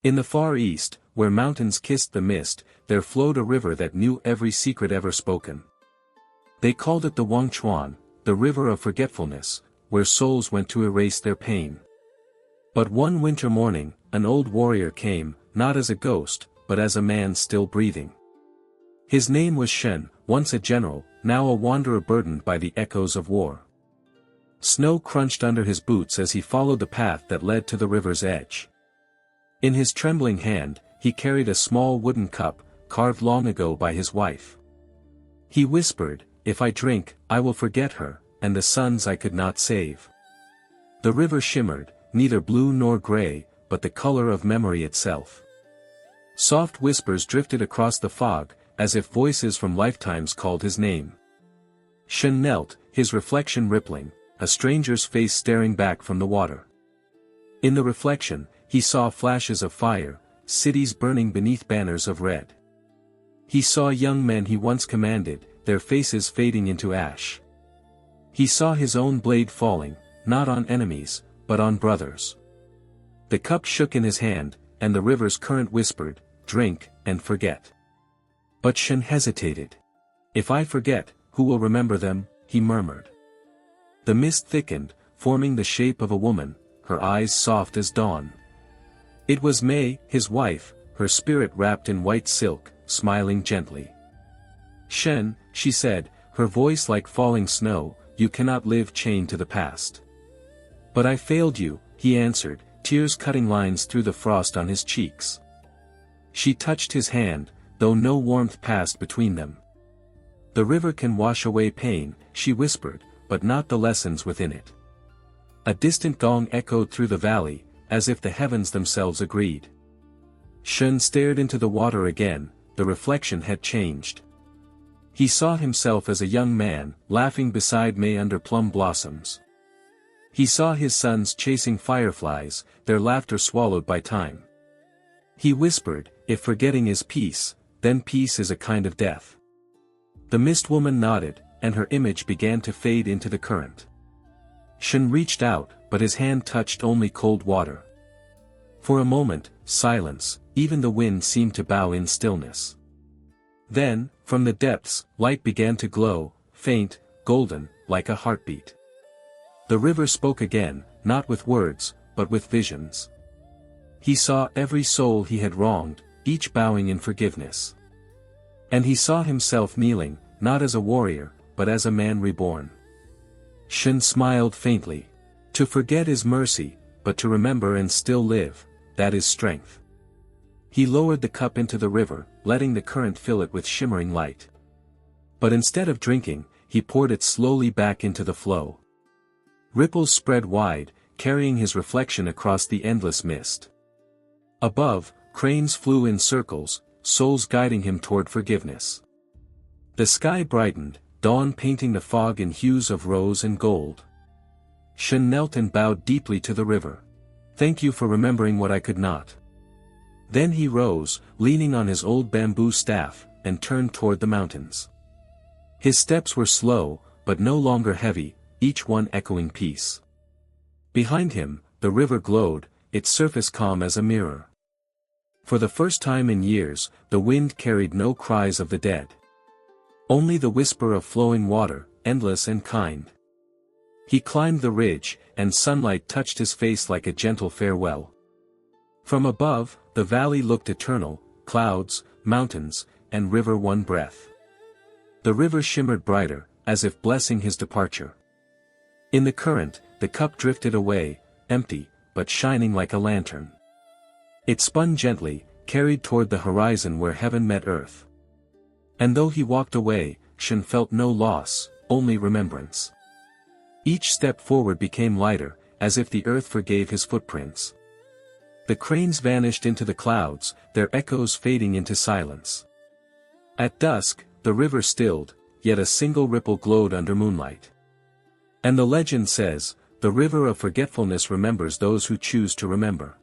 In the far east, where mountains kissed the mist, there flowed a river that knew every secret ever spoken. They called it the Wangchuan, the River of Forgetfulness, where souls went to erase their pain. But one winter morning, an old warrior came, not as a ghost, but as a man still breathing. His name was Shen, once a general, now a wanderer burdened by the echoes of war. Snow crunched under his boots as he followed the path that led to the river's edge. In his trembling hand, he carried a small wooden cup, carved long ago by his wife. He whispered, "If I drink, I will forget her, and the sons I could not save." The river shimmered, neither blue nor gray, but the color of memory itself. Soft whispers drifted across the fog, as if voices from lifetimes called his name. Shen knelt, his reflection rippling, a stranger's face staring back from the water. In the reflection, he saw flashes of fire, cities burning beneath banners of red. He saw young men he once commanded, their faces fading into ash. He saw his own blade falling, not on enemies, but on brothers. The cup shook in his hand, and the river's current whispered, "Drink, and forget." But Shen hesitated. "If I forget, who will remember them?" he murmured. The mist thickened, forming the shape of a woman, her eyes soft as dawn. It was May, his wife, her spirit wrapped in white silk, smiling gently. "Shen," she said, her voice like falling snow, "you cannot live chained to the past." "But I failed you," he answered, tears cutting lines through the frost on his cheeks. She touched his hand, though no warmth passed between them. "The river can wash away pain," she whispered, "but not the lessons within it." A distant gong echoed through the valley, as if the heavens themselves agreed. Shen stared into the water again, the reflection had changed. He saw himself as a young man, laughing beside May under plum blossoms. He saw his sons chasing fireflies, their laughter swallowed by time. He whispered, "If forgetting is peace, then peace is a kind of death." The mist woman nodded, and her image began to fade into the current. Shen reached out, but his hand touched only cold water. For a moment, silence, even the wind seemed to bow in stillness. Then, from the depths, light began to glow, faint, golden, like a heartbeat. The river spoke again, not with words, but with visions. He saw every soul he had wronged, each bowing in forgiveness. And he saw himself kneeling, not as a warrior, but as a man reborn. Shen smiled faintly. To forget is mercy, but to remember and still live, that is strength. He lowered the cup into the river, letting the current fill it with shimmering light. But instead of drinking, he poured it slowly back into the flow. Ripples spread wide, carrying his reflection across the endless mist. Above, cranes flew in circles, souls guiding him toward forgiveness. The sky brightened, dawn painting the fog in hues of rose and gold. Shen knelt and bowed deeply to the river. "Thank you for remembering what I could not." Then he rose, leaning on his old bamboo staff, and turned toward the mountains. His steps were slow, but no longer heavy, each one echoing peace. Behind him, the river glowed, its surface calm as a mirror. For the first time in years, the wind carried no cries of the dead. Only the whisper of flowing water, endless and kind. He climbed the ridge, and sunlight touched his face like a gentle farewell. From above, the valley looked eternal, clouds, mountains, and river one breath. The river shimmered brighter, as if blessing his departure. In the current, the cup drifted away, empty, but shining like a lantern. It spun gently, carried toward the horizon where heaven met earth. And though he walked away, Shen felt no loss, only remembrance. Each step forward became lighter, as if the earth forgave his footprints. The cranes vanished into the clouds, their echoes fading into silence. At dusk, the river stilled, yet a single ripple glowed under moonlight. And the legend says, "The river of forgetfulness remembers those who choose to remember."